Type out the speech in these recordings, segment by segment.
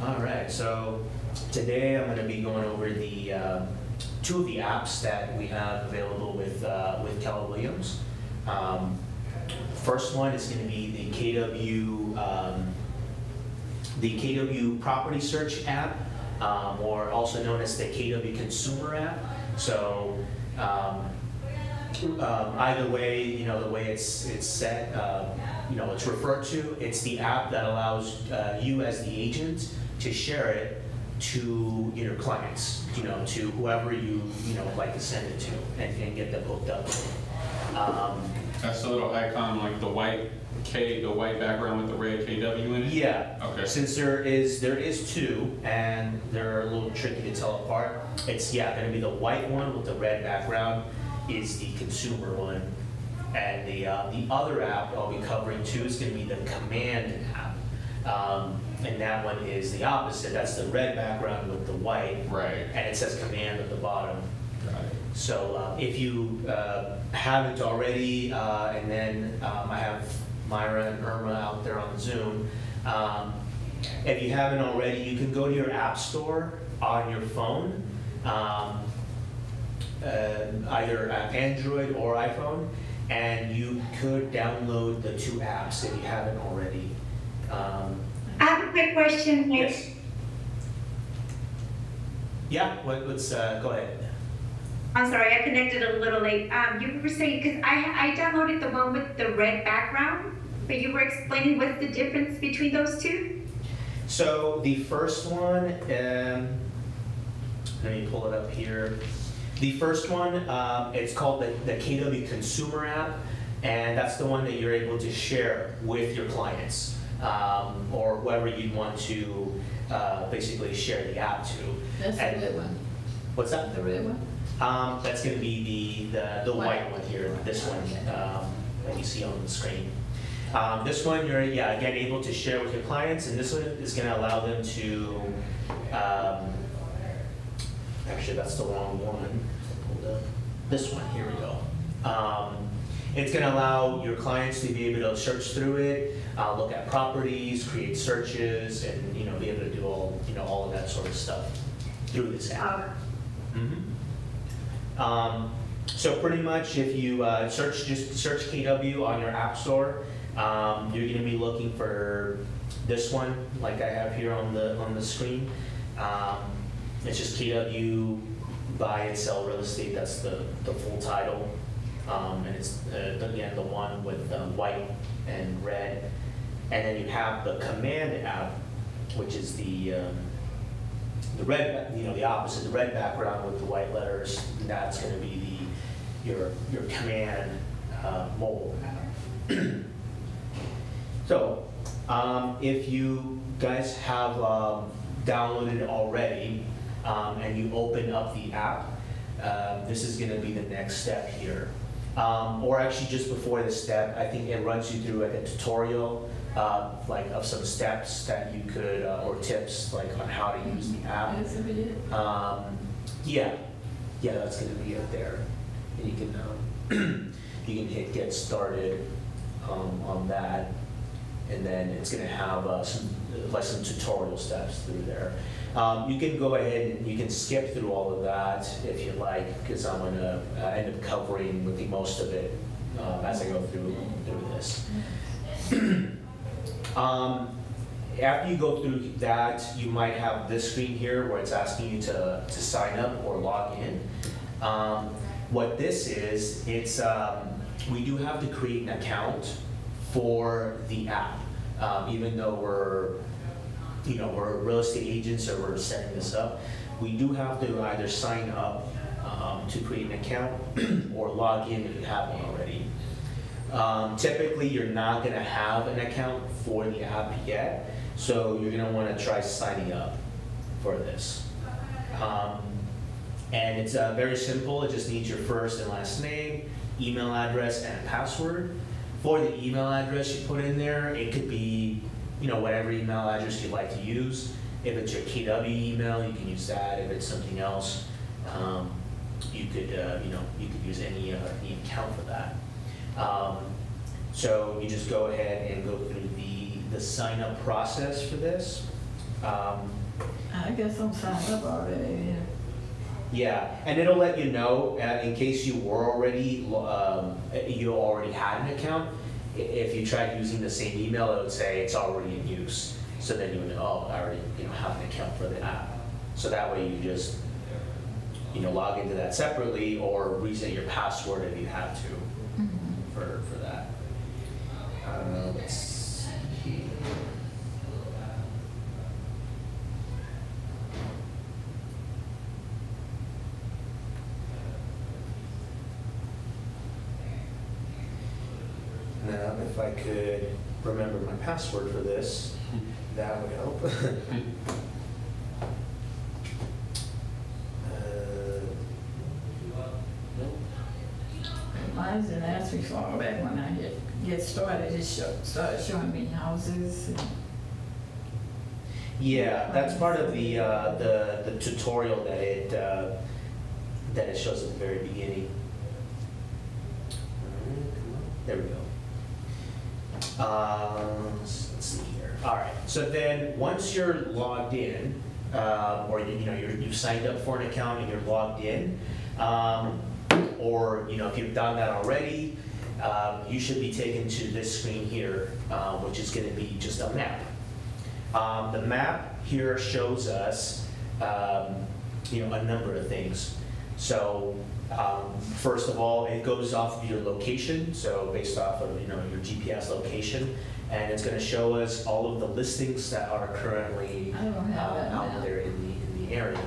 All right, so today I'm going to be going over the two of the apps that we have available with Keller Williams. First one is going to be the KW Property Search app, or also known as the KW Consumer app. So either way, the way it's set, it's referred to. It's the app that allows you as the agent to share it to your clients, to whoever you like to send it to, and get them hooked up. That's the little icon, like the white background with the red KW in it? Yeah. Okay. Since there is two, and they're a little tricky to tell apart. It's going to be the white one with the red background is the consumer one, and the other app I'll be covering too is going to be the command app, and that one is the opposite. That's the red background with the white, Right. and it says command at the bottom. Got it. So if you haven't already, and then I have Myra and Irma out there on Zoom. If you haven't already, you can go to your app store on your phone, either Android or iPhone, and you could download the two apps if you haven't already. I have a quick question. Yes. Yeah, let's go ahead. I'm sorry, I connected a little late. You were saying, because I downloaded the one with the red background, but you were explaining what's the difference between those two? So the first one, let me pull it up here. The first one, it's called the KW Consumer app, and that's the one that you're able to share with your clients, or whoever you'd want to basically share the app to. That's the red one. What's that? The red one? That's going to be the white one here, this one that you see on the screen. This one you're again able to share with your clients, and this one is going to allow them to, actually that's the wrong one. This one, here we go. It's going to allow your clients to be able to search through it, look at properties, create searches, and be able to do all of that sort of stuff through this app. So pretty much if you just search KW on your app store, you're going to be looking for this one, like I have here on the screen. It's just KW Buy and Sell Real Estate. That's the full title, and it's again the one with white and red. And then you have the command app, which is the red, the opposite, the red background with the white letters. That's going to be your command mobile app. So, if you guys have downloaded it already, and you open up the app, this is going to be the next step here. Or actually, just before this step, I think it runs you through like a tutorial, of some steps that you could, or tips like on how to use the app. That's it. Yeah, that's going to be it there. And you can you can hit get started on that, and then it's going to have some tutorial steps through there. You can go ahead and you can skip through all of that if you like, because I'm going to end up covering with the most of it as I go through this. After you go through that, you might have this screen here where it's asking you to sign up or log in. What this is, it's we do have to create an account for the app, even though we're real estate agents or we're setting this up. We do have to either sign up to create an account or log in if you have one already. Typically, you're not going to have an account for the app yet, so you're going to want to try signing up for this. And it's very simple. It just needs your first and last name, email address, and a password. For the email address you put in there, it could be whatever email address you'd like to use. If it's your KW email, you can use that. If it's something else, you could use any account for that. So you just go ahead and go through the sign up process for this. I guess I'm signed up already, yeah. Yeah, and it'll let you know in case you were already, you already had an account. If you tried using the same email, it would say it's already in use. So then you would know, oh, I already have an account for the app. So that way you just log into that separately or reset your password if you have to for that. Let's see. Now, if I could remember my password for this, that would help. Nope. Mine didn't ask me for all that when I get started. It started showing me houses. Yeah, that's part of the tutorial that it shows at the very beginning. There we go. Let's see here. All right. So then, once you're logged in, or you've signed up for an account and you're logged in, or if you've done that already, you should be taken to this screen here, which is going to be just a map. The map here shows us, a number of things. So, first of all, it goes off of your location, so based off of your GPS location, and it's going to show us all of the listings that are currently I don't have that out now. there in the area.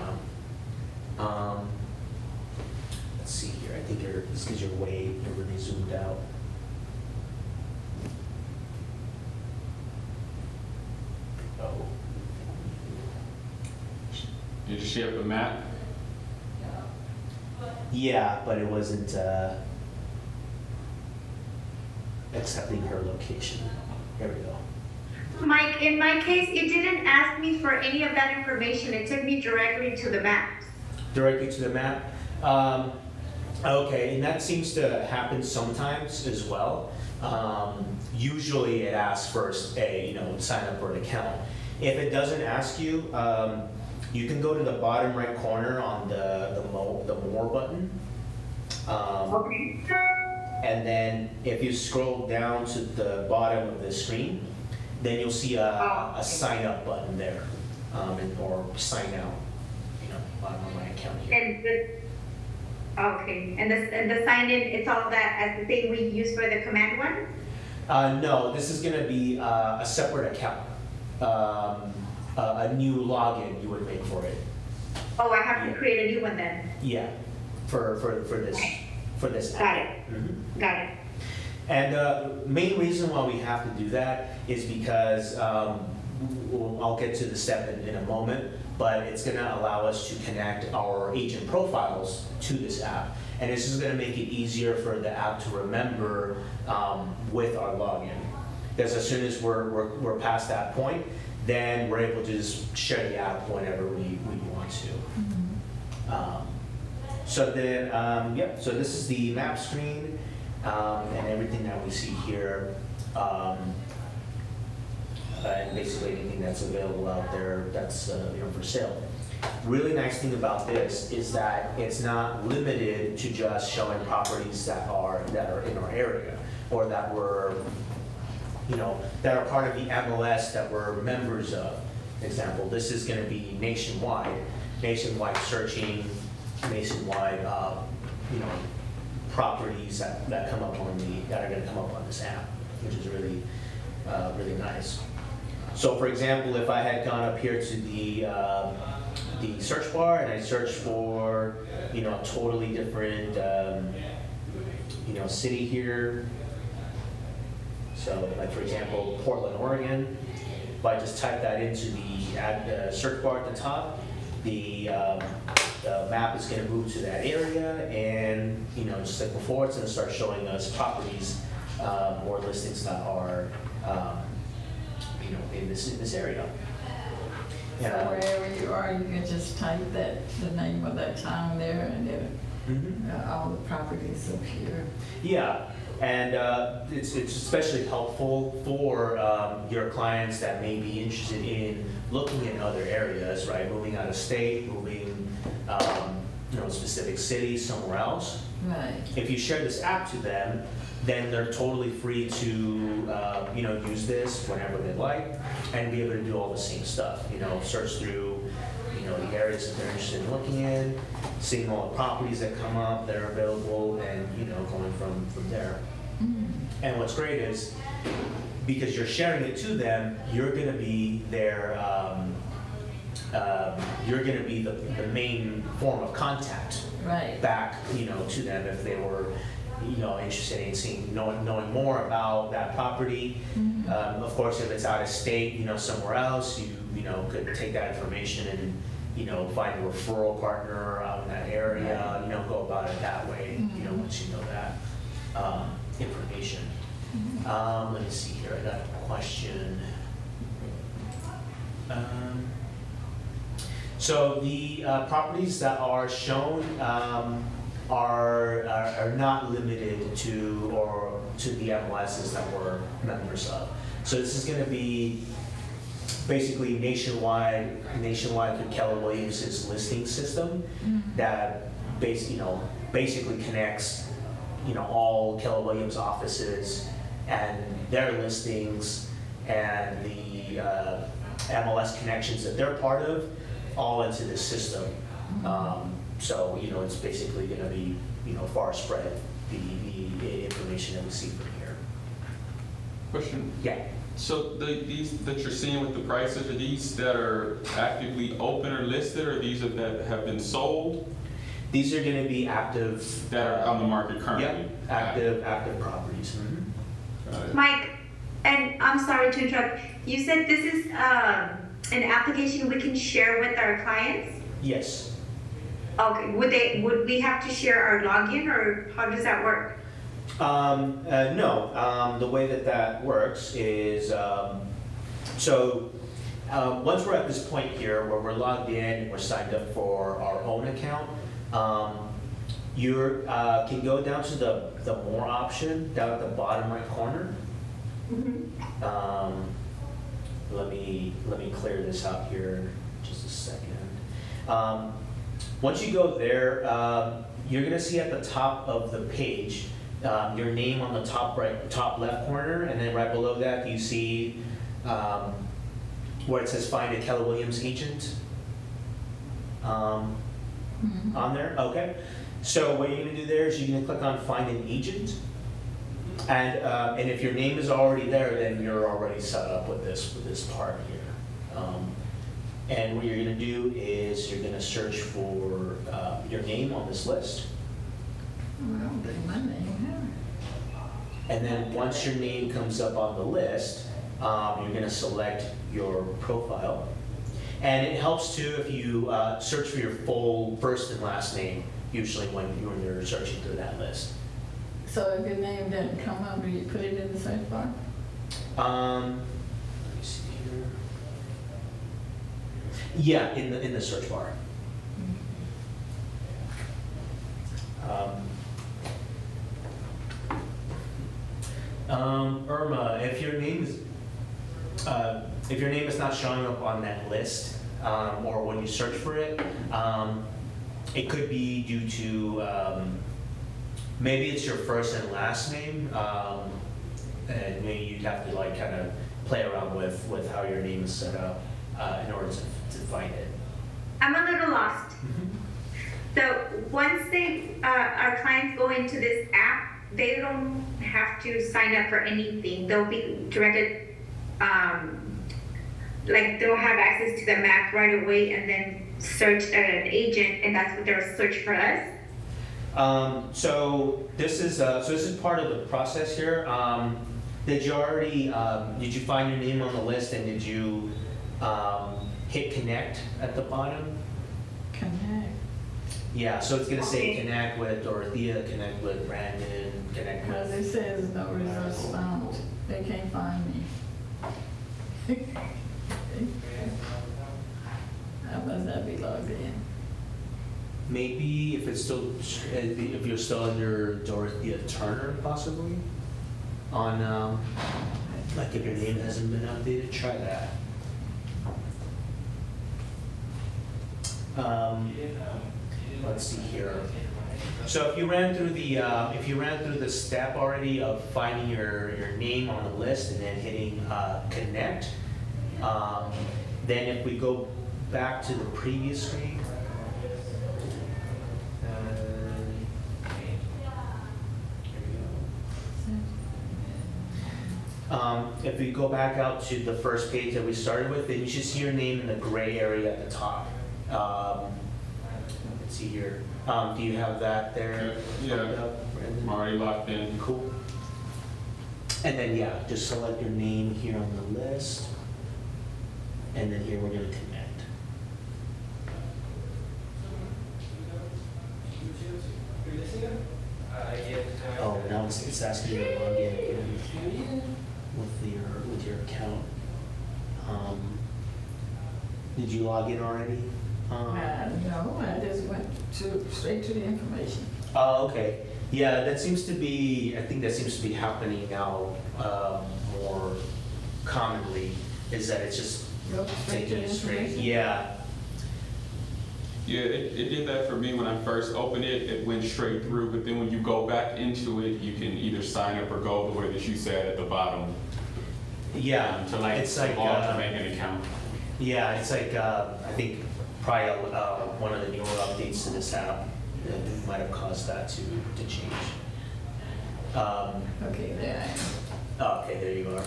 Let's see here. I think it's because you're really zoomed out. Oh. Did you see up the map? Yeah, but it wasn't accepting her location. There we go. Mike, in my case, it didn't ask me for any of that information. It took me directly to the maps. Directly to the map. Okay, and that seems to happen sometimes as well. Usually it asks first, sign up for an account. If it doesn't ask you, you can go to the bottom right corner on the More button. Okay. And then if you scroll down to the bottom of the screen, then you'll see a sign up button there, or sign out, on my account here. And the sign in, it's all that as the thing we use for the command one? No, this is going to be a separate account, a new login you would make for it. Oh, I have to create a new one then. Yeah, for this app. Got it. Mhm. Got it. And the main reason why we have to do that is because, I'll get to the step in a moment, but it's going to allow us to connect our agent profiles to this app. And this is going to make it easier for the app to remember with our login. Because as soon as we're past that point, then we're able to just share the app whenever we want to. So then, so this is the map screen, and everything that we see here, and basically anything that's available out there that's for sale. Really nice thing about this is that it's not limited to just showing properties that are in our area, or that were, that are part of the MLS that we're members of. Example, this is going to be nationwide searching, nationwide, properties that come up that are going to come up on this app, which is really, really nice. So, for example, if I had gone up here to the search bar and I searched for, a totally different, city here. So, like for example, Portland, Oregon. If I just type that into the search bar at the top, the map is going to move to that area, and just like before, it's going to start showing us properties or listings that are in this area. So wherever you are, you can just type the name of that town there, and then all the properties appear. Yeah. And it's especially helpful for your clients that may be interested in looking in other areas, right? Moving out of state, moving, specific cities, somewhere else. Right. If you share this app to them, then they're totally free to, use this whenever they like and be able to do all the same stuff, search through, the areas that they're interested in looking in, seeing all the properties that come up that are available and, going from there. And what's great is because you're sharing it to them, you're going to be their, you're going to be the main form of contact Right. back, to them if they were, interested in seeing, knowing more about that property. Of course, if it's out of state, somewhere else, you could take that information and, find a referral partner out in that area, go about it that way, once you know that information. Let me see here, I got a question. So the properties that are shown are not limited to the MLSs that we're members of. So this is going to be basically nationwide through Keller Williams' listing system that basically connects all Keller Williams offices and their listings and the MLS connections that they're part of all into this system. So it's basically going to be far spread the information that we see from here. Question. Yeah. So these that you're seeing with the prices, are these that are actively open or listed, or these that have been sold? These are going to be active. That are on the market currently? Yep, active properties. Got it. Mike, and I'm sorry to interrupt. You said this is an application we can share with our clients? Yes. Okay, would we have to share our login, or how does that work? No. The way that works is, once we're at this point here where we're logged in and we're signed up for our own account, you can go down to the More option down at the bottom right corner. Let me clear this out here just a second. Once you go there, you're going to see at the top of the page your name on the top left corner, and then right below that you see where it says Find a Keller Williams Agent on there. Okay. So what you're going to do there is you're going to click on Find an Agent, and if your name is already there, then you're already set up with this part here. And what you're going to do is you're going to search for your name on this list. I don't think my name here. And then once your name comes up on the list, you're going to select your profile. And it helps too if you search for your full first and last name, usually when you're searching through that list. So if your name doesn't come up, do you put it in the search bar? Let me see here. Yeah, in the search bar. Irma, if your name is not showing up on that list, or when you search for it, it could be due to maybe it's your first and last name, and maybe you'd have to kind of play around with how your name is set up in order to find it. I'm a little lost. So once our clients go into this app, they don't have to sign up for anything. They'll be directed, they'll have access to the map right away and then search an agent, and that's what they'll search for us. So this is part of the process here. Did you find your name on the list, and did you hit connect at the bottom? Connect. Yeah, so it's going to say Okay. connect with Dorothea, connect with Brandon, connect Because with... it says no results found. They can't find me. I must not be logged in. Maybe if it's still, if you're still under Dorothea Turner, possibly, on, like if your name hasn't been updated, try that. Let's see here. So if you ran through the step already of finding your name on the list and then hitting connect, then if we go back to the previous screen, if we go back out to the first page that we started with, then you should see your name in the gray area at the top. Let's see here. Do you have that there? Yeah, I'm already locked in. Cool. And then, yeah, just select your name here on the list. And then here we're going to connect. Oh, now it's asking you to log in again with your account. Did you log in already? No, I just went straight to the information. Oh, okay. Yeah, that seems to be, I think that seems to be happening now more commonly, is that it's just Go straight to taking the it straight. information? Yeah. Yeah, it did that for me when I first opened it. It went straight through, but then when you go back into it, you can either sign up or go the way that you said at the bottom. Yeah, To like, it's like, log to make an account. yeah, it's like, I think probably one of the newer updates to this app that might have caused that to change. Okay, there I am. Oh, okay, there you are.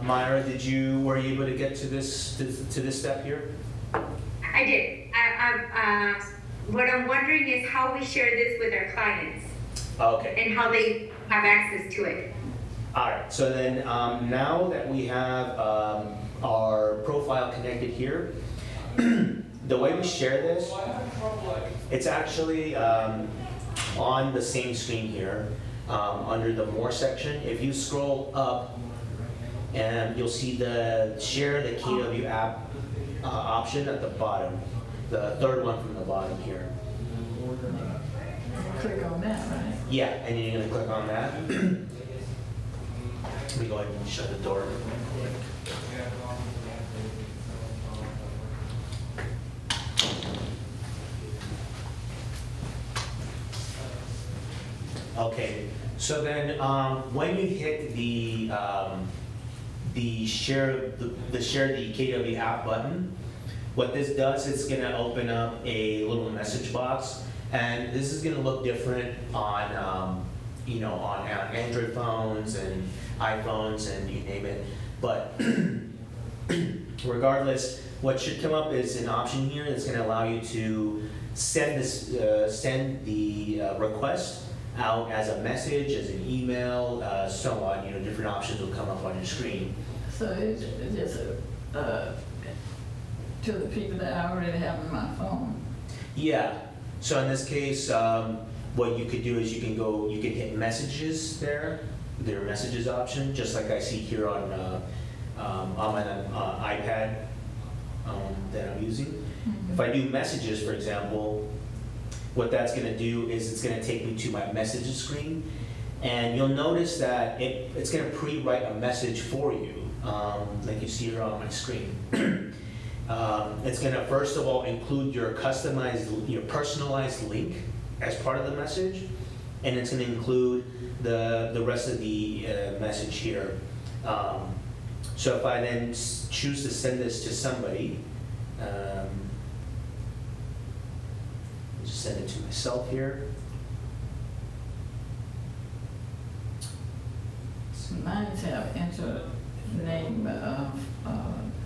Myra, were you able to get to this step here? I did. What I'm wondering is how we share this with our clients Okay. and how they have access to it. All right, so then now that we have our profile connected here, the way we share this, it's actually on the same screen here under the More section. If you scroll up, and you'll see the Share the KW app option at the bottom, the third one from the bottom here. Click on that, right? Yeah, and you're gonna click on that. Let me go ahead and shut the door real quick. Okay, so then when you hit the share the KW app button, what this does is it's gonna open up a little message box, and this is gonna look different on on Android phones and iPhones and you name it. But regardless, what should come up is an option here that's gonna allow you to send the request out as a message, as an email, so on. Different options will come up on your screen. So it's just to the people that I already have on my phone. Yeah. So in this case, what you could do is you can hit messages there, their messages option, just like I see here on my iPad that I'm using. Mm-hmm. If I do messages, for example, what that's going to do is it's going to take me to my messages screen, and you'll notice that it's going to pre-write a message for you, like you see here on my screen. It's going to first of all include your personalized link as part of the message, and it's going to include the rest of the message here. So if I then choose to send this to somebody, just send it to myself here. Mine's have enter name,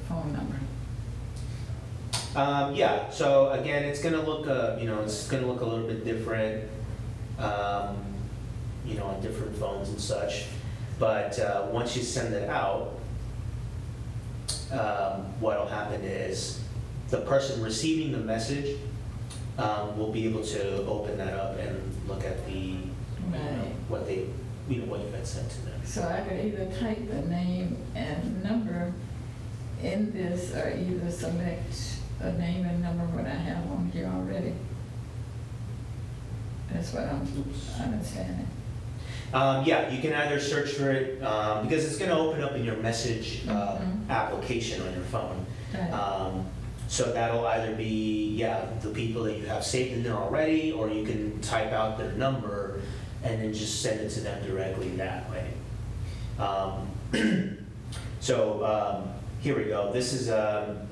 phone number. Yeah. So again, it's gonna look, it's gonna look a little bit different, on different phones and such. But once you send it out, what'll happen is the person receiving the message will be able to open that up and look at the Right. what you had sent to them. So I could either type the name and number in this, or either select a name and number what I have on here already. That's what I'm understanding. Yeah, you can either search for it, because it's gonna open up in your message application on your phone. Right. So that'll either be, yeah, the people that you have saved in there already, or you can type out their number and then just send it to them directly that way. So here we go. This is,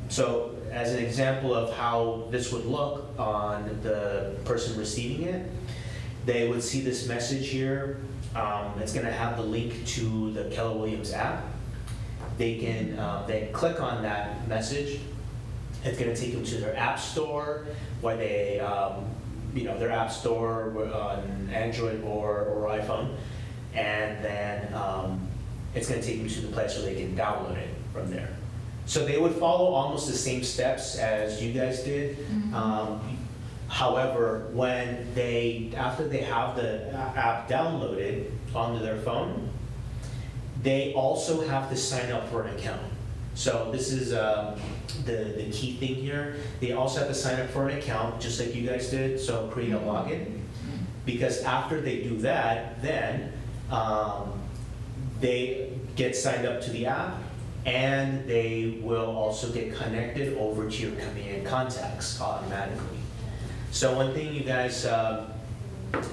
so as an example of how this would look on the person receiving it, they would see this message here. It's going to have the link to the Keller Williams app. They can then click on that message. It's going to take them to their app store, where they, their app store on Android or iPhone, and then it's going to take them to the place where they can download it from there. So they would follow almost the same steps as you guys did. However, after they have the app downloaded onto their phone, they also have to sign up for an account. So this is the key thing here. They also have to sign up for an account, just like you guys did, so create a login. Because after they do that, then they get signed up to the app, and they will also get connected over to your command contacts automatically. So one thing you guys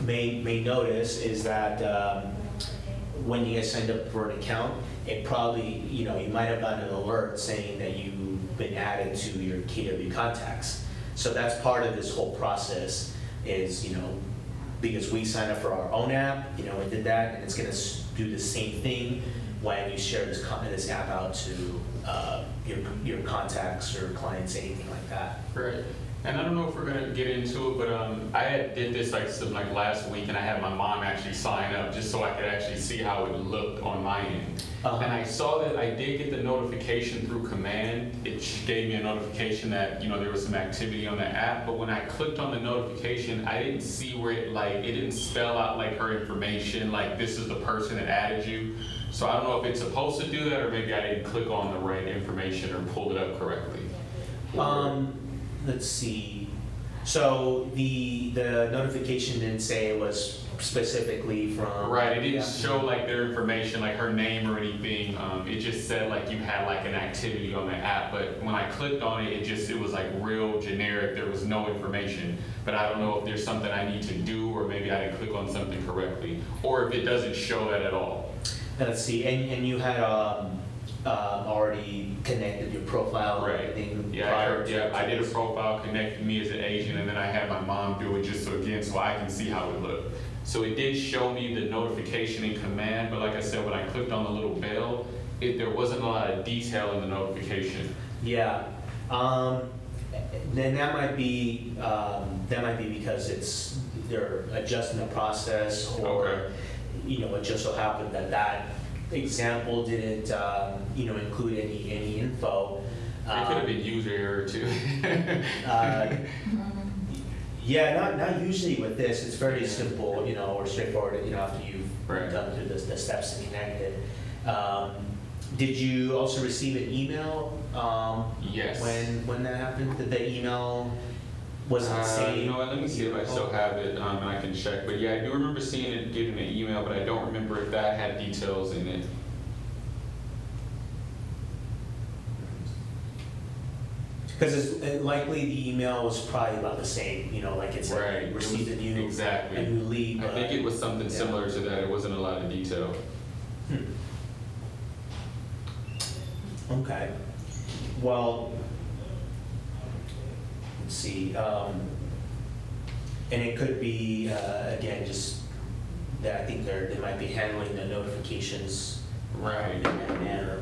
may notice is that when you guys signed up for an account, it probably, you might have gotten an alert saying that you've been added to your KW contacts. So that's part of this whole process is, because we signed up for our own app, we did that, and it's gonna do the same thing when you share this app out to your contacts or clients, anything like that. Right. And I don't know if we're gonna get into it, but I did this like last week, and I had my mom actually sign up just so I could actually see how it looked on my end. And I saw that I did get the notification through command. It gave me a notification that there was some activity on the app, but when I clicked on the notification, I didn't see where it didn't spell out like her information, like this is the person that added you. So I don't know if it's supposed to do that, or maybe I didn't click on the right information or pulled it up correctly. Let's see. So the notification didn't say it was specifically from. Right. It didn't show like their information, like her name or anything. It just said like you had like an activity on the app. But when I clicked on it, it was like real generic. There was no information. But I don't know if there's something I need to do, or maybe I didn't click on something correctly, or if it doesn't show that at all. Let's see. And you had already connected your profile and everything. Yeah, I did a profile, connected me as an agent, and then I had my mom do it just so I can see how it looked. So it did show me the notification in command, but like I said, when I clicked on the little bell, there wasn't a lot of detail in the notification. Yeah. Then that might be because they're adjusting the process, or it just so happened that example didn't include any info. It could have been user error too. Yeah, not usually with this. It's very simple, or straightforward. After you've done through the steps to connect it. Did you also receive an email? Yes. When that happened, did the email wasn't saved? You know what? Let me see if I still have it, and I can check. But yeah, I do remember seeing it, getting an email, but I don't remember if that had details in it. Because it's likely the email was probably about the same, like it's like received a new lead. I think it was something similar to that. It wasn't a lot of detail. Okay. Well, let's see. And it could be again just that I think they might be handling the notifications in that manner.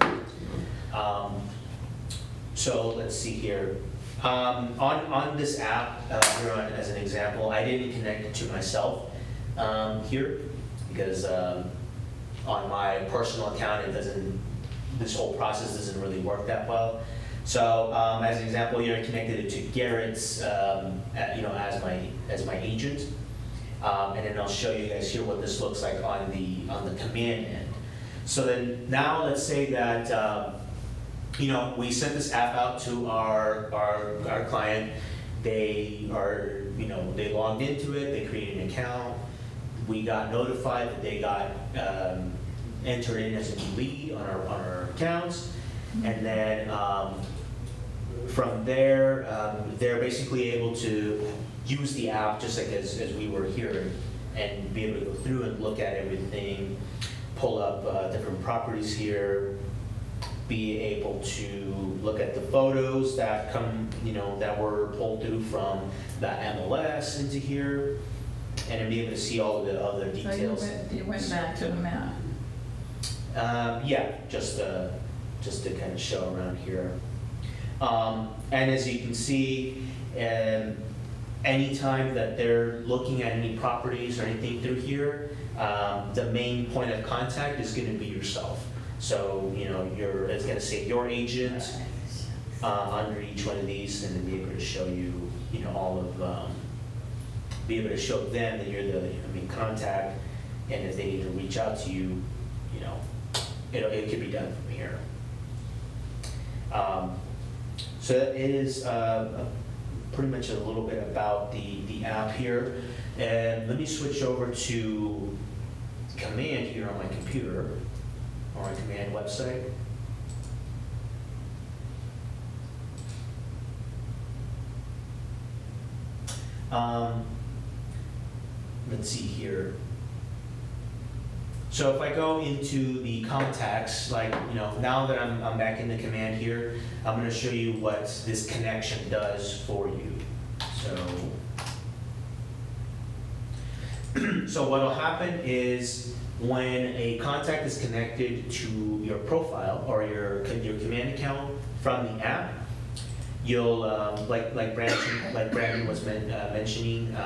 So let's see here. On this app, here as an example, I didn't connect it to myself here because on my personal account, this whole process doesn't really work that well. So as an example, you're connected it to Garrett's, as my agent, and then I'll show you guys here what this looks like on the command end. So then now let's say that we sent this app out to our client. they are, they logged into it, they created an account. We got notified that they got entered in as a new lead on our accounts. And then from there, they're basically able to use the app just like as we were here and be able to go through and look at everything, pull up different properties here, be able to look at the photos that come, that were pulled through from the MLS into here, and then be able to see all of the other details. So you went back to the map. Yeah, just to kind of show around here. And as you can see, anytime that they're looking at any properties or anything through here, the main point of contact is going to be yourself. So, it's going to say your agent under each one of these, and then be able to show you, all of, be able to show them that you're the main contact, and if they need to reach out to you, it could be done from here. So that is pretty much a little bit about the app here. And let me switch over to Command here on my computer, or my Command website. Let's see here. So if I go into the contacts, like, now that I'm back in the Command here, I'm going to show you what this connection does for you. So what will happen is when a contact is connected to your profile or your Command account from the app, you'll, like Brandon was mentioning,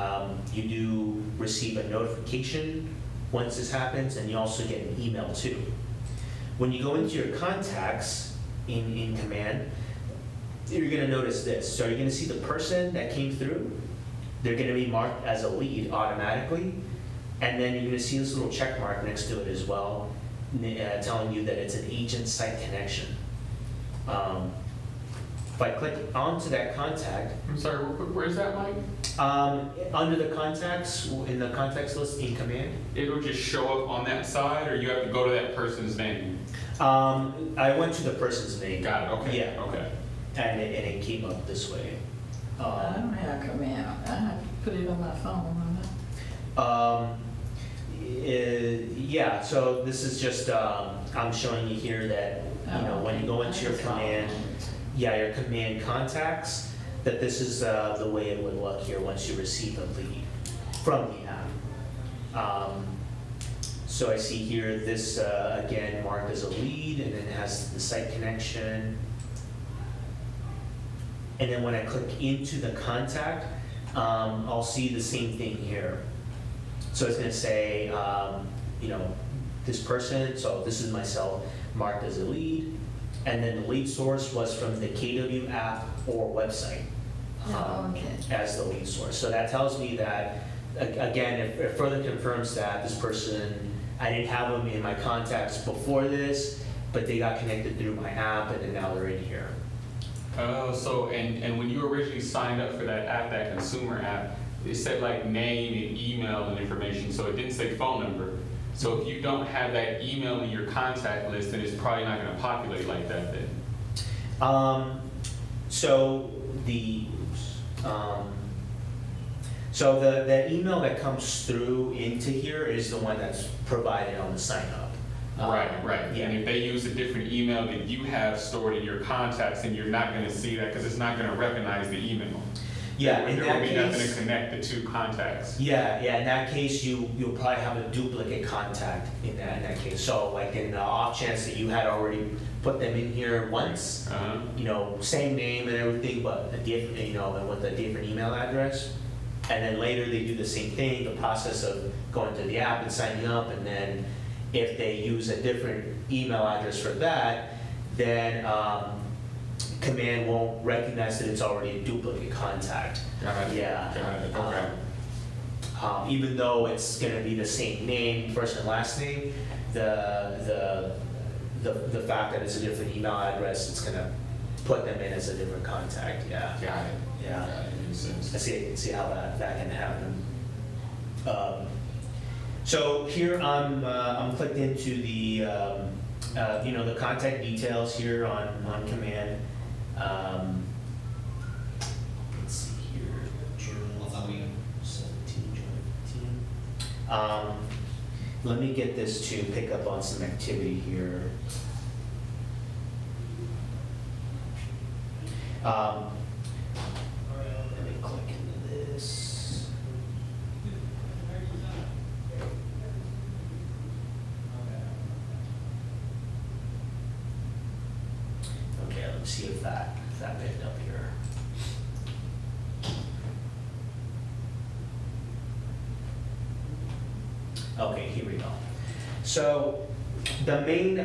you do receive a notification once this happens, and you also get an email too. When you go into your contacts in Command, you're going to notice this. So you're going to see the person that came through. They're going to be marked as a lead automatically, and then you're going to see this little check mark next to it as well, telling you that it's an agent site connection. If I click onto that contact, I'm sorry, where's that, Mike? under the contacts, in the contacts list in Command. It'll just show up on that side, or you have to go to that person's name? I went to the person's name. Got it, okay. Yeah. Okay. And it came up this way. I don't have Command. I have to put it on my phone. Yeah, so this is just, I'm showing you here that, when you go into your Command, your Command contacts, that this is the way it would look here once you receive a lead from the app. So I see here this, again, marked as a lead, and then it has the site connection. And then when I click into the contact, I'll see the same thing here. So it's going to say, this person, so this is myself, marked as a lead, and then the lead source was from the KW app or website as the lead source. So that tells me that, again, it further confirms that this person, I didn't have them in my contacts before this, but they got connected through my app, and then now they're in here. Oh, so, and when you originally signed up for that app, that consumer app, it said like name and email and information, so it didn't say phone number. So if you don't have that email in your contact list, then it's probably not going to populate like that then. So the the email that comes through into here is the one that's provided on the sign up. Right. Yeah. And if they use a different email that you have stored in your contacts, then you're not going to see that because it's not going to recognize the email. Yeah, in there that will be nothing to case, connect the two contacts. yeah, in that case, you'll probably have a duplicate contact in that case. So like in the off chance that you had already put them in here once, same name and everything, but a different, and with a different email address, and then later they do the same thing, the process of going to the app and signing up, and then if they use a different email address for that, then Command won't recognize that it's already a duplicate contact. Got it. Yeah. Got it. Okay. Even though it's going to be the same name, first and last name, the fact that it's a different email address, it's going to put them in as a different contact. Yeah. Got it. Yeah. That makes sense. I see how that can happen. So here I'm clicked into the the contact details here on command. Let's see here, June 17, June 15. Let me get this to pick up on some activity here. Let me click into this. Okay, let me see if that picked up here. Okay, here we go. So the main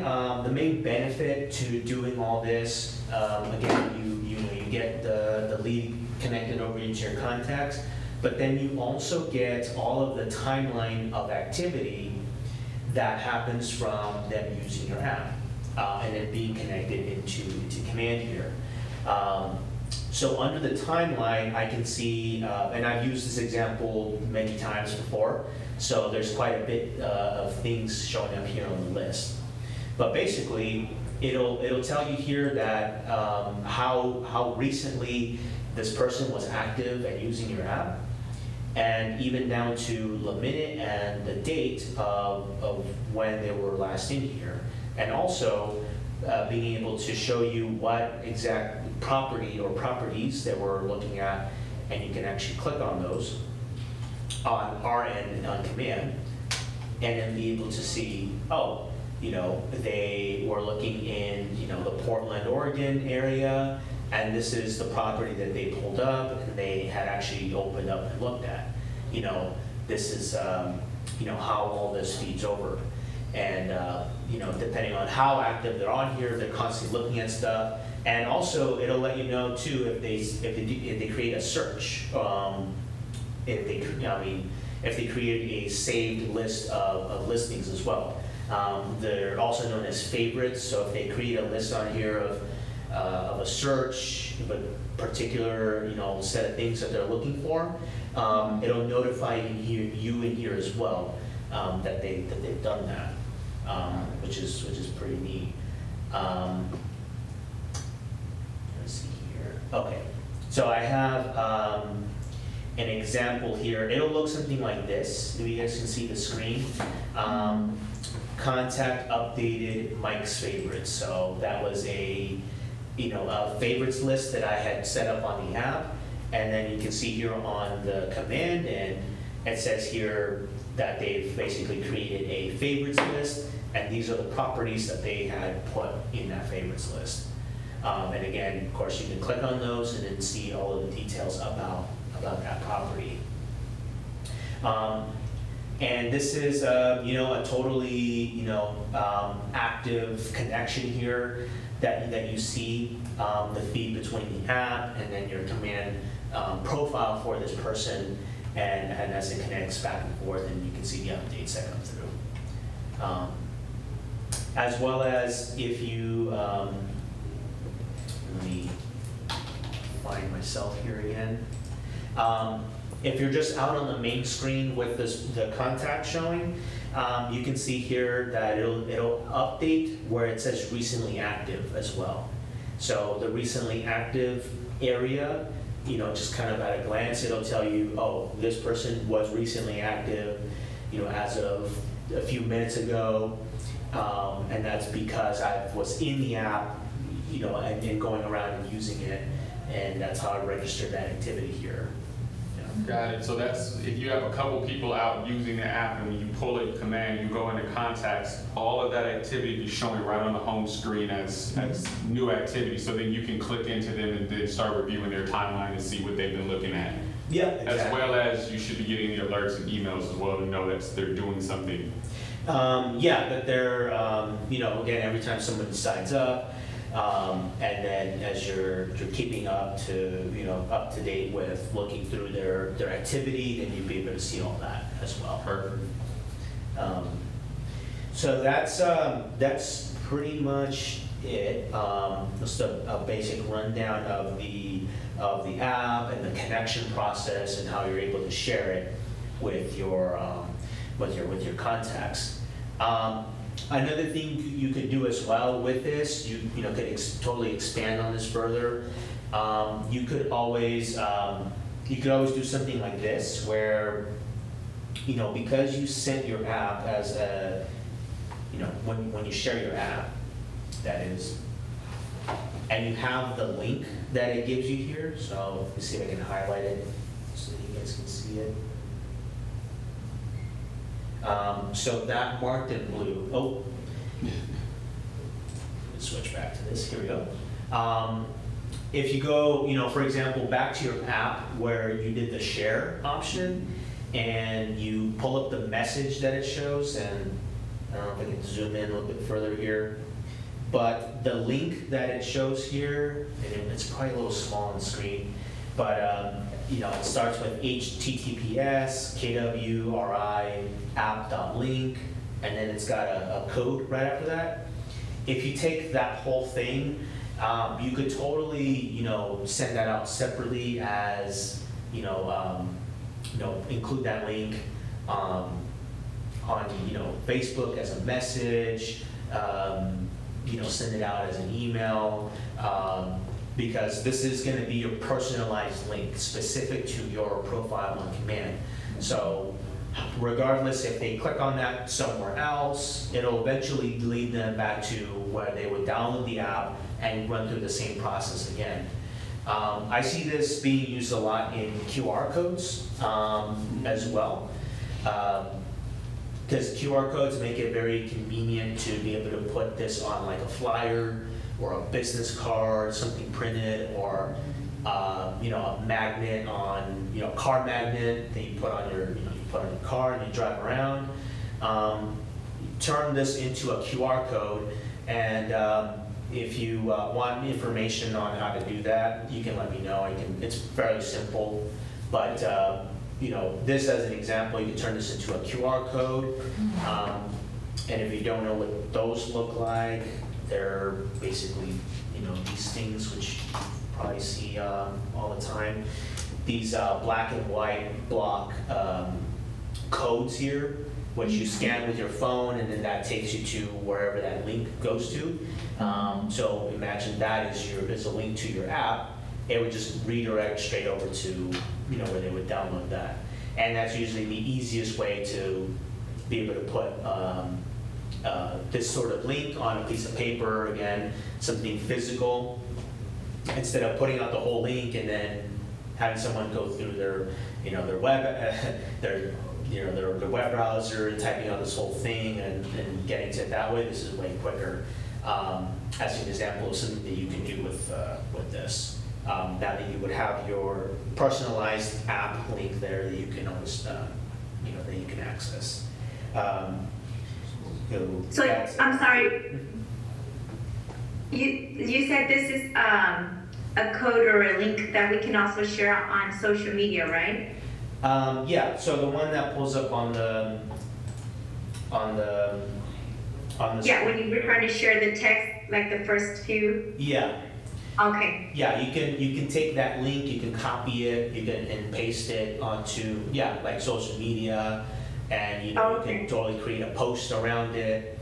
benefit to doing all this, again, you get the lead connected over into your contacts, but then you also get all of the timeline of activity that happens from them using your app, and then being connected into command here. So under the timeline, I can see, and I've used this example many times before, so there's quite a bit of things showing up here on the list. But basically, it'll tell you here that how recently this person was active and using your app, and even down to the minute and the date of when they were last in here, and also being able to show you what exact property or properties that we're looking at, and you can actually click on those on our end on command, and then be able to see, oh, they were looking in, the Portland, Oregon area, and this is the property that they pulled up and they had actually opened up and looked at. This is, how all this feeds over. And, depending on how active they're on here, they're constantly looking at stuff. And also, it'll let you know too if they create a search, if they create a saved list of listings as well. They're also known as favorites. So if they create a list on here of a search, of a particular set of things that they're looking for, it'll notify you in here as well that they've done that, which is pretty neat. Let's see here. Okay, so I have an example here. It'll look something like this. If you guys can see the screen. Contact updated Mike's favorites. So that was a favorites list that I had set up on the app, and then you can see here on the command end, it says here that they've basically created a favorites list, and these are the properties that they had put in that favorites list. And again, of course, you can click on those and then see all of the details about that property. And this is, a totally, active connection here that you see, the feed between the app and then your command profile for this person, and as it connects back and forth, and you can see the updates that come through. As well as if you, let me find myself here again. If you're just out on the main screen with the contact showing, you can see here that it'll update where it says recently active as well. So the recently active area, just kind of at a glance, it'll tell you, oh, this person was recently active, as of a few minutes ago, and that's because I was in the app, and going around and using it, and that's how I registered that activity here. Got it. So that's, if you have a couple people out using the app, and when you pull a command, you go into contacts, all of that activity is showing right on the home screen as new activity. So then you can click into them and then start reviewing their timeline and see what they've been looking at. Yeah, exactly. As well as you should be getting the alerts and emails as well to know that they're doing something. That they're, again, every time someone signs up, and then as you're keeping up to date with looking through their activity, then you'll be able to see all that as well. Perfect. So that's pretty much it. Just a basic rundown of the of the app and the connection process and how you're able to share it with your contacts. Another thing you could do as well with this, you could totally expand on this further. You could always do something like this, where because you sent your app as a, when you share your app, that is, and you have the link that it gives you here. So let me see if I can highlight it so that you guys can see it. So that marked in blue. Oh, let's switch back to this. Here we go. If you go, for example, back to your app where you did the share option, and you pull up the message that it shows, and I don't know if I can zoom in a little bit further here, but the link that it shows here, and it's probably a little small on the screen, but it starts with https kwri app.link, and then it's got a code right after that. If you take that whole thing, you could totally send that out separately as include that link on Facebook as a message, send it out as an email, because this is going to be your personalized link specific to your profile on command. So regardless if they click on that somewhere else, it'll eventually lead them back to where they would download the app and run through the same process again. I see this being used a lot in QR codes as well, because QR codes make it very convenient to be able to put this on like a flyer or a business card, something printed, or a magnet on, car magnet that you put on your, car and you drive around. Turn this into a QR code, and if you want information on how to do that, you can let me know. It's fairly simple, but this as an example, you can turn this into a QR code. And if you don't know what those look like, they're basically these things which you probably see all the time. These black and white block codes here, which you scan with your phone, and then that takes you to wherever that link goes to. So imagine that is a link to your app. It would just redirect straight over to where they would download that, and that's usually the easiest way to be able to put this sort of link on a piece of paper. Again, something physical, instead of putting out the whole link and then having someone go through their their web their web browser and typing out this whole thing and getting to it that way. This is way quicker. As an example of something that you can do with this. Now that you would have your personalized app link there that you can always that you can access. So I'm sorry. You said this is a code or a link that we can also share on social media, right? Yeah. So the one that pulls up on the Yeah, when you were trying to share the text, like the first few. Yeah. Okay. Yeah, you can take that link, you can copy it, and paste it onto like social media, and you can totally create a post around it.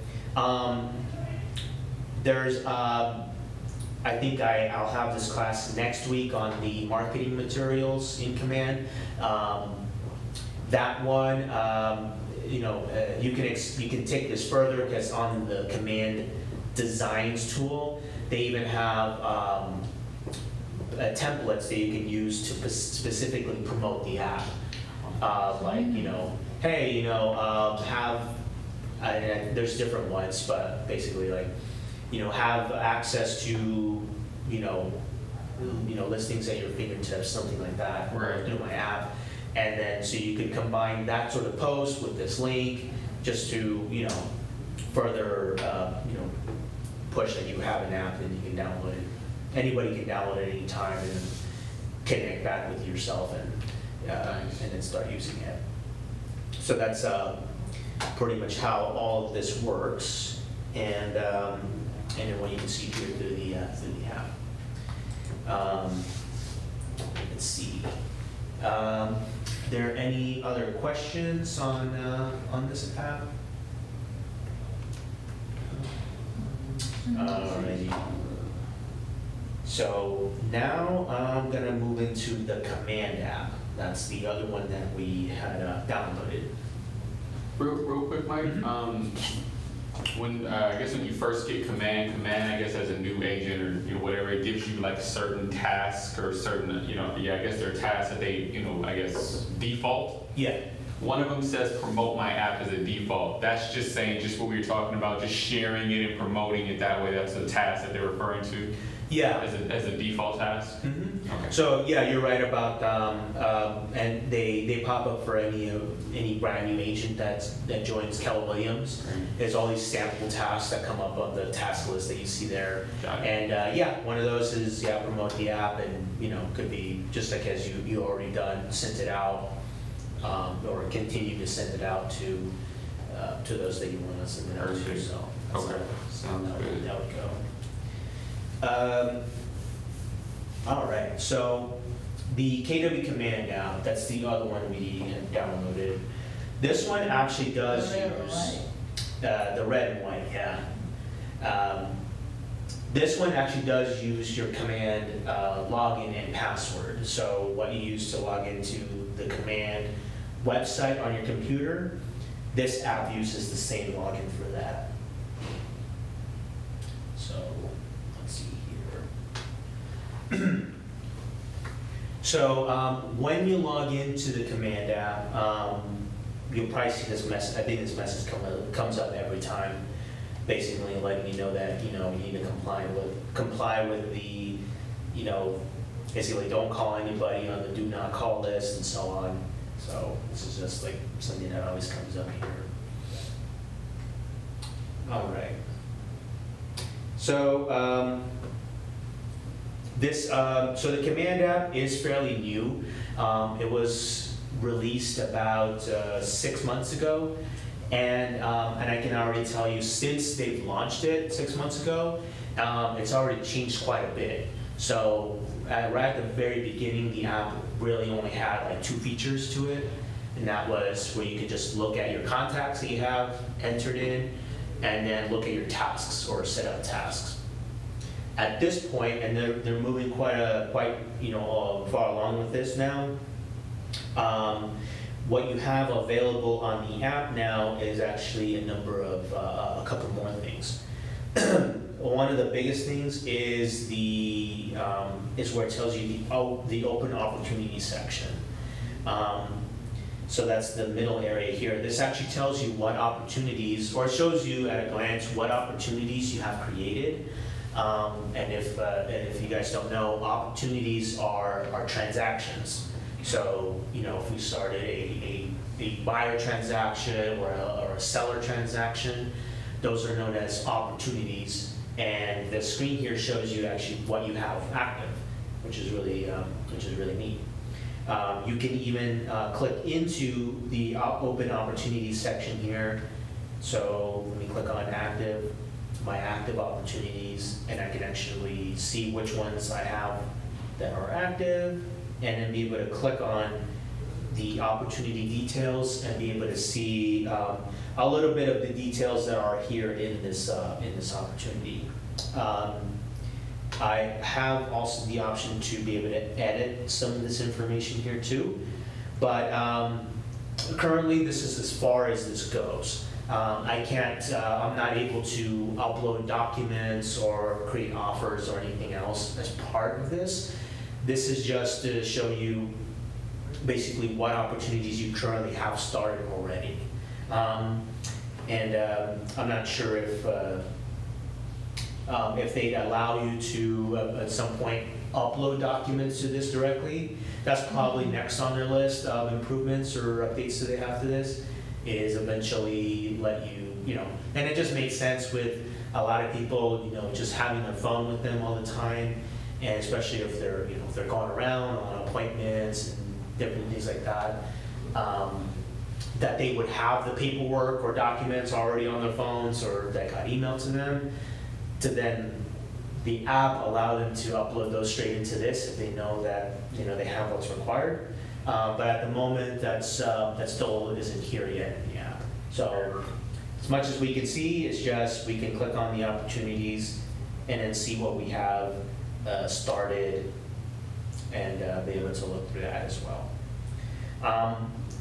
There's I think I'll have this class next week on the marketing materials in Command. That one, you can take this further, because on the Command Designs tool, they even have templates that you can use to specifically promote the app. Like, hey, have, there's different ones, but basically like, have access to, listings at your fingertips, something like that, right, through my app. And then, so you could combine that sort of post with this link, just to, further, push that you have an app and you can download it. Anybody can download it anytime and connect back with yourself and then start using it. So that's pretty much how all of this works, and then what you can see here through the app. Let's see. There any other questions on this app? Alrighty. So now I'm gonna move into the command app. That's the other one that we had downloaded. Real quick, Mike. When I guess when you first get command, I guess as a new agent or whatever, it gives you like certain tasks or certain I guess there are tasks that they I guess default. Yeah. One of them says promote my app as a default. That's just saying just what we were talking about, just sharing it and promoting it that way. That's the task that they're referring to. Yeah. As a default task. Mm-hmm. Okay. So yeah, you're right about and they pop up for any brand new agent that joins Keller Williams. There's all these sample tasks that come up on the task list that you see there. Got it. And yeah, one of those is promote the app, and could be just like as you already done, sent it out, or continue to send it out to those that you want to send it out to. Perfect. So Okay. Sounds good. that would go. All right, so the KW Command app, that's the other one we had downloaded. This one actually does The red and use the red and white, yeah. This one actually does use your command login and password. So what you use to log into the command website on your computer, this app uses the same login for that. So let's see here. So when you log into the command app, you'll probably see this message. I think this message comes up every time, basically letting you know that you need to comply with the basically don't call anybody on the do not call list and so on. So this is just like something that always comes up here. All right. So so the command app is fairly new. It was released about 6 months ago, and I can already tell you since they've launched it 6 months ago, it's already changed quite a bit. So right at the very beginning, the app really only had like 2 features to it, and that was where you could just look at your contacts that you have entered in, and then look at your tasks or set up tasks. At this point, and they're moving quite far along with this now. What you have available on the app now is actually a couple more things. One of the biggest things is where it tells you the open opportunity section. So that's the middle area here. This actually tells you what opportunities, or it shows you at a glance what opportunities you have created. And if you guys don't know, opportunities are transactions. So if we started a buyer transaction or a seller transaction, those are known as opportunities. And the screen here shows you actually what you have active, which is really neat. You can even click into the open opportunities section here. So let me click on active, my active opportunities, and I can actually see which ones I have that are active, and then be able to click on the opportunity details and be able to see a little bit of the details that are here in this opportunity. I have also the option to be able to edit some of this information here too, but currently this is as far as this goes. I'm not able to upload documents or create offers or anything else as part of this. This is just to show you basically what opportunities you currently have started already. I'm not sure if they'd allow you to, at some point, upload documents to this directly. That's probably next on their list of improvements or updates that they have to this, is eventually let you, and it just makes sense with a lot of people, just having their phone with them all the time, and especially if they're going around on appointments and different things like that, that they would have the paperwork or documents already on their phones or that got emailed to them, to then the app allow them to upload those straight into this if they know that, they have what's required. But at the moment, that still isn't here yet in the app. So as much as we can see, it's just we can click on the opportunities and then see what we have started and be able to look through that as well.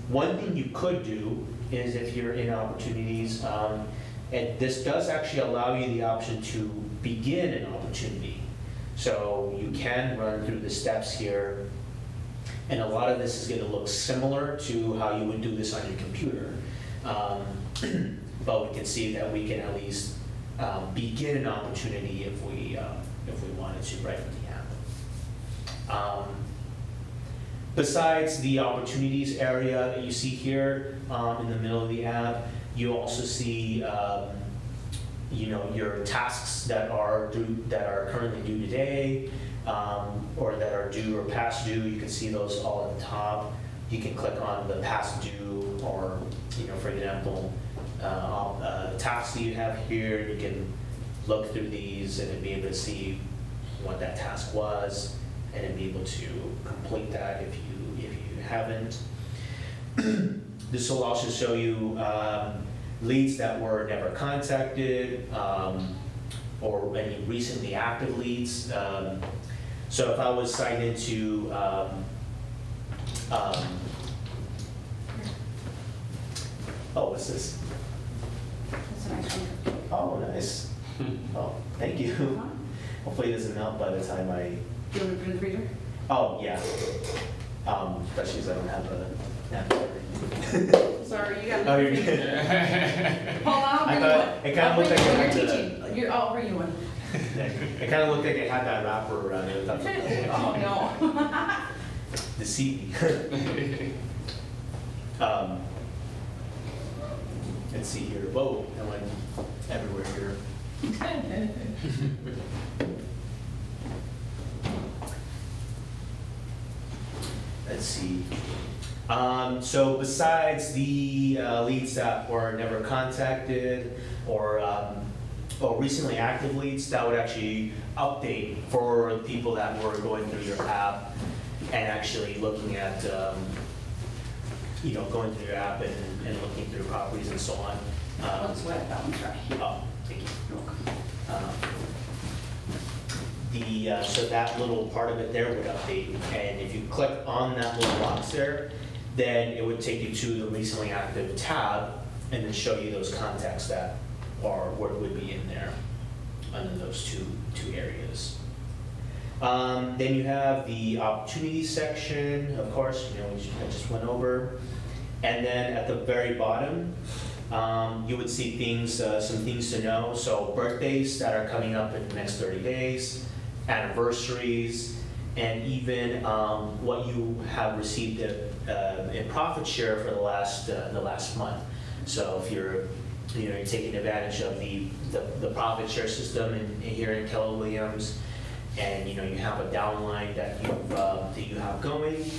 One thing you could do is if you're in opportunities, and this does actually allow you the option to begin an opportunity. So you can run through the steps here, and a lot of this is going to look similar to how you would do this on your computer. But we can see that we can at least begin an opportunity if we wanted to right from the app. Besides the opportunities area that you see here in the middle of the app, you also see your tasks that are currently due today, or that are due or past due. You can see those all at the top. You can click on the past due, or for example, tasks that you have here. You can look through these and then be able to see what that task was, and then be able to complete that if you haven't. This will also show you leads that were never contacted, or any recently active leads. So if I was signed into what's this? That's a nice one. Oh, nice. Oh, thank you. Hopefully it doesn't melt by the time I. Do you want to put it in the freezer? Oh, yeah. Especially because I don't have a napkin. Sorry, you got. Oh, you're good. Hold on, I'll I bring you thought one. it kinda I'll looked bring like you it one. had You're the- teaching. I'll bring you one. It kind of looked like it had that wrapper around it. Oh, no. Deceiving. Let's see here. Whoa, I went everywhere here. Let's see. So besides the leads that were never contacted or recently active leads, that would actually update for people that were going through your app and actually looking at, going through your app and looking through properties and so on. One's wet, that one's dry. Oh, thank you. You're welcome. So that little part of it there would update, and if you click on that little box there, then it would take you to the recently active tab and then show you those contacts that would be in there under those two areas. Then you have the opportunities section, of course, which I just went over, and then at the very bottom, you would see things, some things to know. So birthdays that are coming up in the next 30 days, anniversaries, and even what you have received in profit share for the last month. So if you're taking advantage of the profit share system here in Keller Williams, and you have a downline that you have going,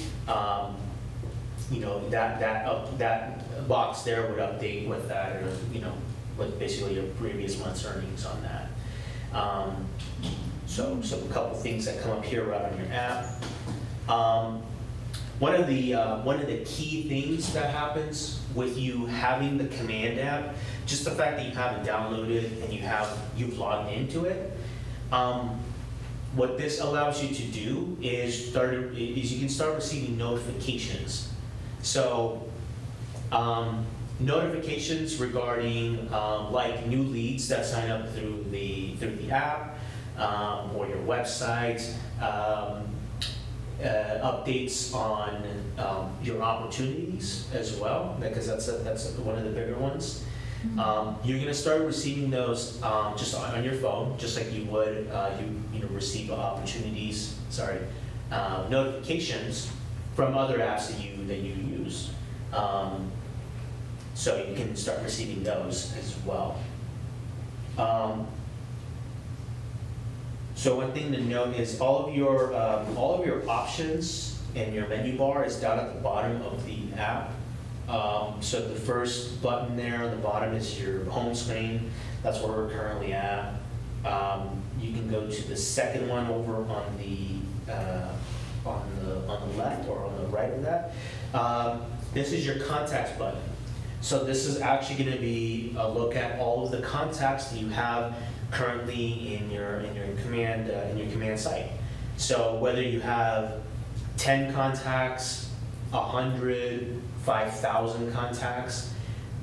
that box there would update with that, or with basically your previous month's earnings on that. So a couple things that come up here right on your app. One of the key things that happens with you having the command app, just the fact that you have it downloaded and you've logged into it. What this allows you to do is you can start receiving notifications. So notifications regarding like new leads that sign up through the app or your website, updates on your opportunities as well, because that's one of the bigger ones. You're going to start receiving those just on your phone, just like you would receive notifications from other apps that you use. So you can start receiving those as well. So one thing to note is all of your options and your menu bar is down at the bottom of the app. So the first button there on the bottom is your home screen. That's where we're currently at. You can go to the second one over on the left or on the right of that. This is your contacts button. So this is actually going to be a look at all of the contacts that you have currently in your command site. So whether you have 10 contacts, 100, 5,000 contacts,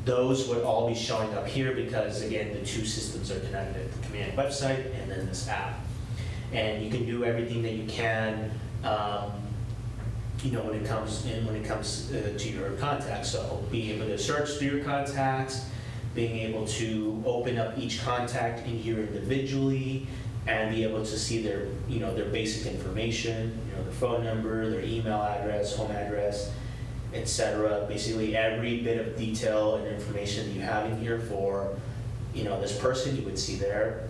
those would all be showing up here because, again, the two systems are connected, the command website and then this app. And you can do everything that you can, when it comes to your contacts. So being able to search through your contacts, being able to open up each contact in here individually, and be able to see their basic information, their phone number, their email address, home address, etc. Basically, every bit of detail and information that you have in here for, this person, you would see there.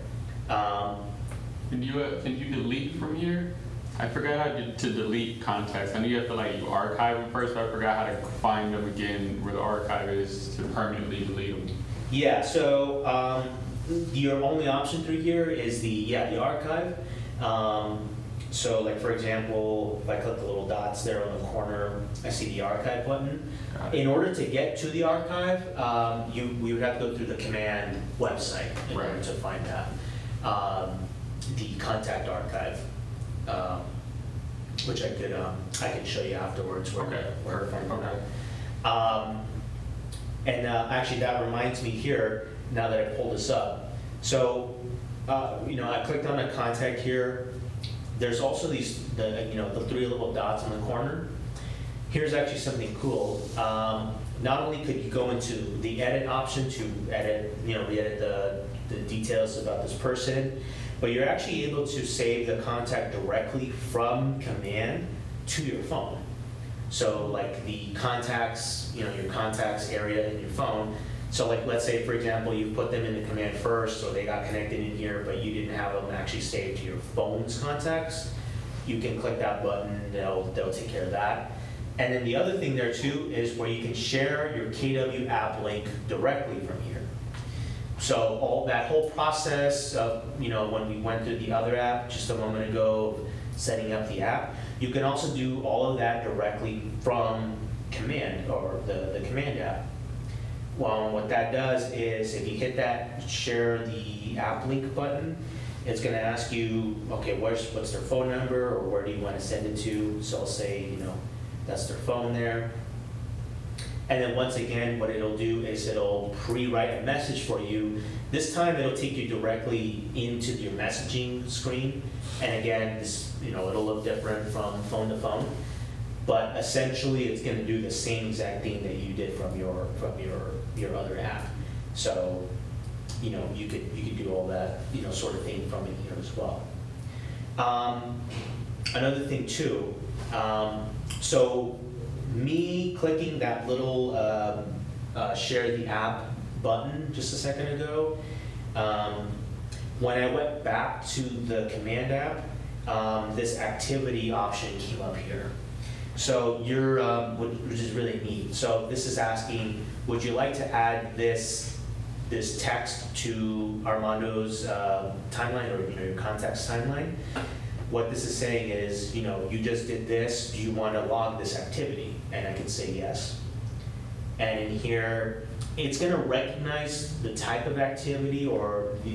Can you delete from here? I forgot how to delete contacts. I know you have to you archive them first, but I forgot how to find them again where the archive is to permanently delete them. Yeah. So your only option through here is the archive. So like, for example, if I click the little dots there on the corner, I see the archive button. In order to get to the archive, we would have to go through the command website in order to find that. The contact archive, which I could show you afterwards where to find that. And actually that reminds me here, now that I pulled this up. So, I clicked on a contact here. There's also the three little dots in the corner. Here's actually something cool. Not only could you go into the edit option to edit, re-edit the details about this person, but you're actually able to save the contact directly from command to your phone. So like the contacts, your contacts area in your phone. So like, let's say, for example, you put them in the command first, or they got connected in here, but you didn't have them actually saved to your phone's contacts. You can click that button, they'll take care of that. And then the other thing there too is where you can share your KW app link directly from here. So that whole process of, when we went through the other app just a moment ago, setting up the app, you can also do all of that directly from command or the command app. Well, what that does is if you hit that share the app link button, it's going to ask you, okay, what's their phone number, or where do you want to send it to? So I'll say, that's their phone there. And then once again, what it'll do is it'll pre-write a message for you. This time it'll take you directly into your messaging screen. And again, this, it'll look different from phone to phone. But essentially, it's going to do the same exact thing that you did from your other app. So, you could do all that sort of thing from in here as well. Another thing too. So me clicking that little share the app button just a second ago. When I went back to the command app, this activity option came up here. So which is really neat. So this is asking, would you like to add this text to Armando's timeline, or your contacts timeline? What this is saying is, you just did this. Do you want to log this activity? And I can say yes. And in here, it's going to recognize the type of activity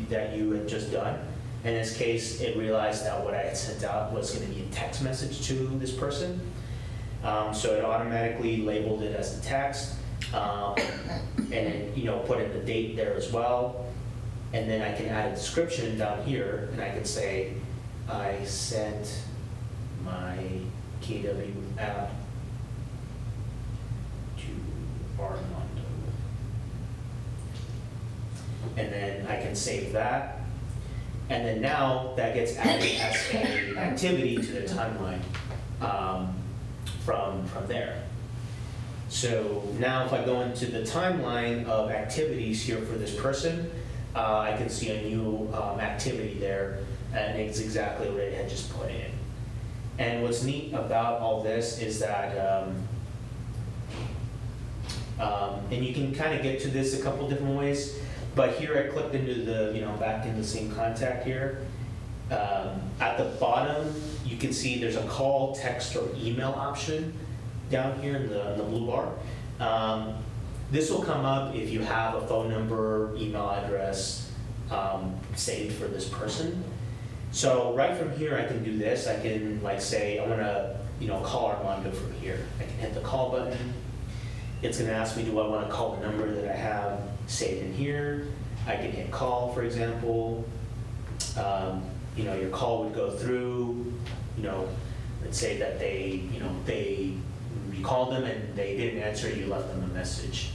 that you had just done. In this case, it realized that what I had sent out was going to be a text message to this person. So it automatically labeled it as a text, and then, put in the date there as well. And then I can add a description down here, and I can say, I sent my KW app to Armando. And then I can save that. And then now that gets added as an activity to the timeline from there. So now if I go into the timeline of activities here for this person, I can see a new activity there, and it's exactly what it had just put in. And what's neat about all this is that, and you can kind of get to this a couple different ways, But here I clicked into the, back in the same contact here. At the bottom, you can see there's a call, text, or email option down here in the blue bar. This will come up if you have a phone number, email address saved for this person. So right from here, I can do this. I can say, I want to, call Armando from here. I can hit the call button. It's going to ask me, do I want to call the number that I have saved in here? I can hit call, for example. Your call would go through, let's say that you called them and they didn't answer, you left them a message.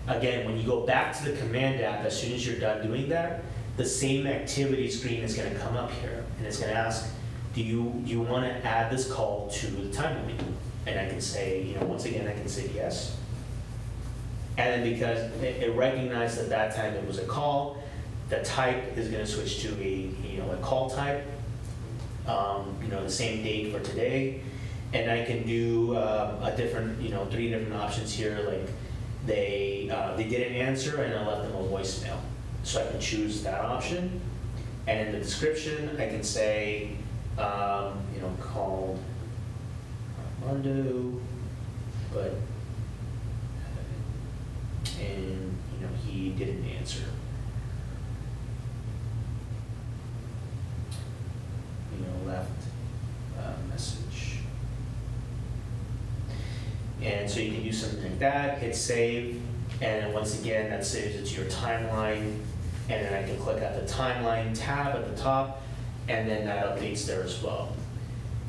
Again, when you go back to the command app, as soon as you're done doing that, the same activity screen is going to come up here, and it's going to ask, do you want to add this call to the timeline? And I can say, once again, I can say yes. And then because it recognized at that time it was a call, the type is going to switch to a call type, the same date for today. And I can do a different, 3 different options here, like they didn't answer and I left them a voicemail. So I can choose that option. And in the description, I can say, called Armando, but, and, he didn't answer. Left a message. And so you can do something like that, hit save, and once again, that saves it to your timeline, and then I can click at the timeline tab at the top, and then that updates there as well.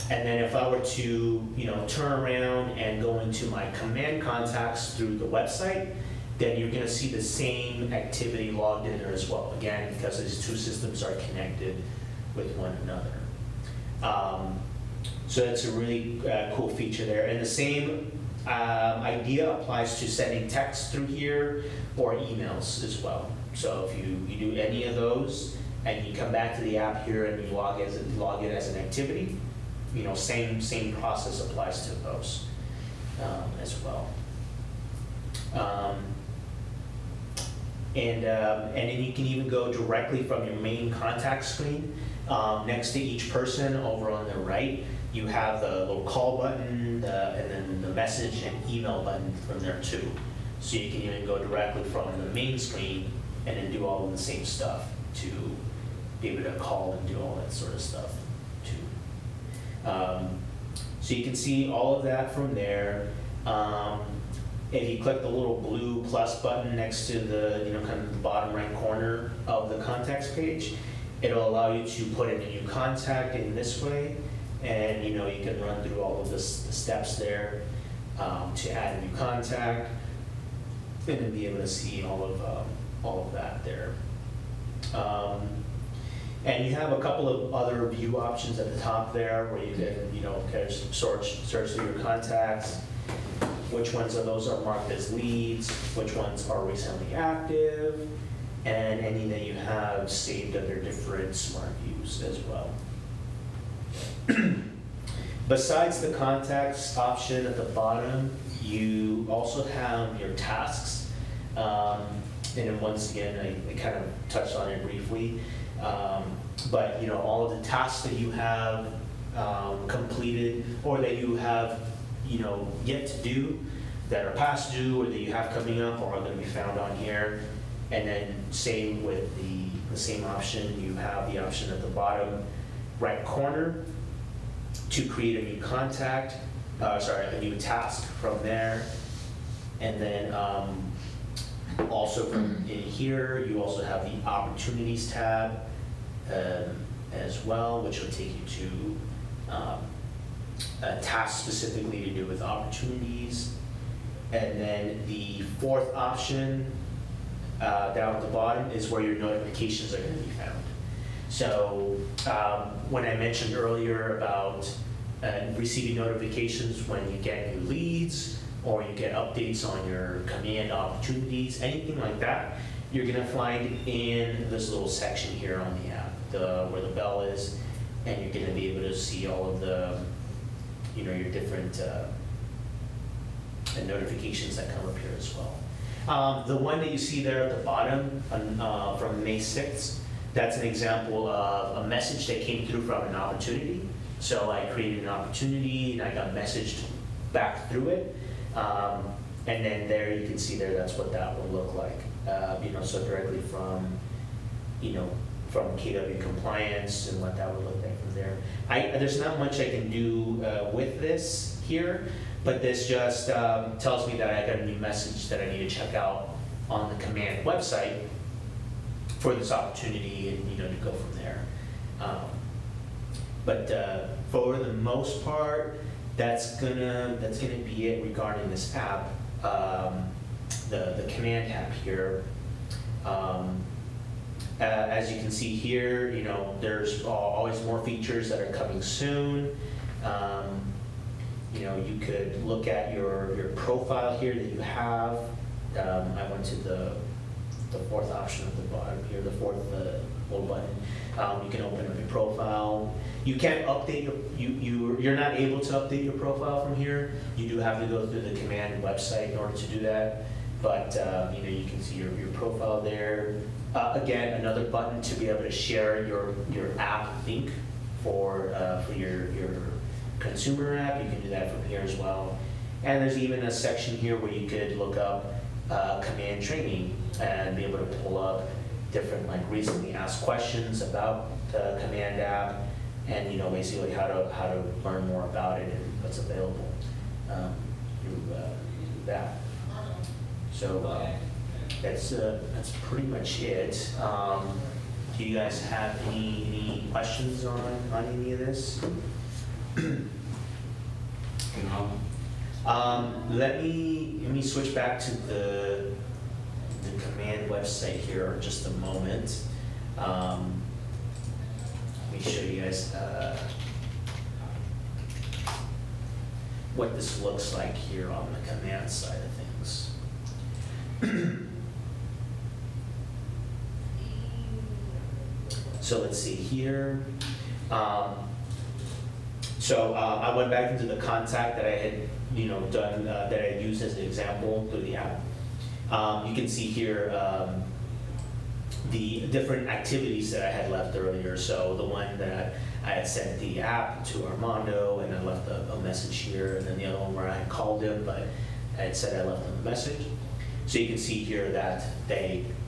And then if I were to, turn around and go into my command contacts through the website, then you're gonna see the same activity logged in there as well. Again, because these two systems are connected with one another. So that's a really cool feature there. And the same idea applies to sending text through here or emails as well. So if you do any of those and you come back to the app here and you log in as an activity, same process applies to those as well. And then you can even go directly from your main contact screen. Next to each person over on the right, you have the little call button and then the message and email button from there too. So you can even go directly from the main screen and then do all of the same stuff to be able to call and do all that sort of stuff too. So you can see all of that from there. If you click the little blue plus button next to the, kind of the bottom right corner of the contacts page, it'll allow you to put in a new contact in this way, and you can run through all of the steps there to add a new contact, and then be able to see all of that there. And you have a couple of other view options at the top there, where you can kind of search through your contacts. Which ones of those are marked as leads, which ones are recently active, and any that you have saved under different smart views as well. Besides the contacts option at the bottom, you also have your tasks. And then once again, I kind of touched on it briefly. But all of the tasks that you have completed or that you have yet to do, that are past due or that you have coming up or are going to be found on here. And then same with the same option, you have the option at the bottom right corner to create a new contact, a new task from there. And then also from in here, you also have the opportunities tab as well, which will take you to a task specifically to do with opportunities. And then the fourth option down at the bottom is where your notifications are going to be found. So when I mentioned earlier about receiving notifications when you get new leads or you get updates on your command opportunities, anything like that, you're going to find in this little section here on the app, where the bell is, and you're going to be able to see all of the your different notifications that come up here as well. The one that you see there at the bottom from May 6th, that's an example of a message that came through from an opportunity. So I created an opportunity and I got messaged back through it. And then there you can see there, that's what that will look like. So directly from, from KW compliance and what that would look like from there. There's not much I can do with this here, but this just tells me that I got a new message that I need to check out on the command website for this opportunity and, to go from there. But for the most part, that's gonna be it regarding this app. The command tab here. As you can see here, there's always more features that are coming soon. You could look at your profile here that you have. I went to the fourth option at the bottom here, the fourth little button. You can open up your profile. You can't update you're not able to update your profile from here. You do have to go through the command website in order to do that. But you can see your profile there. Again, another button to be able to share your app link for your consumer app. You can do that from here as well. And there's even a section here where you could look up command training and be able to pull up different recently asked questions about the command app, and basically how to learn more about it and what's available through that. So that's pretty much it. Do you guys have any questions on any of this? Let me switch back to the command website here in just a moment. Let me show you guys what this looks like here on the command side of things. So let's see here. I went back into the contact that I had done, that I used as an example through the app. You can see here the different activities that I had left earlier. So the one that I had sent the app to Armando, and I left a message here, and then the other one where I had called him, but I had said I left him a message. So you can see here that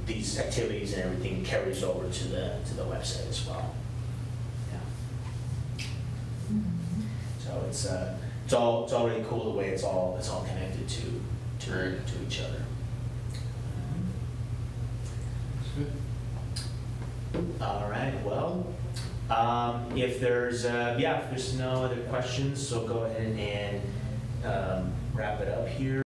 these activities and everything carries over to the website as well. Yeah. So it's all really cool the way it's all connected to each other. All right. Well, if there's no other questions, so go ahead and wrap it up here.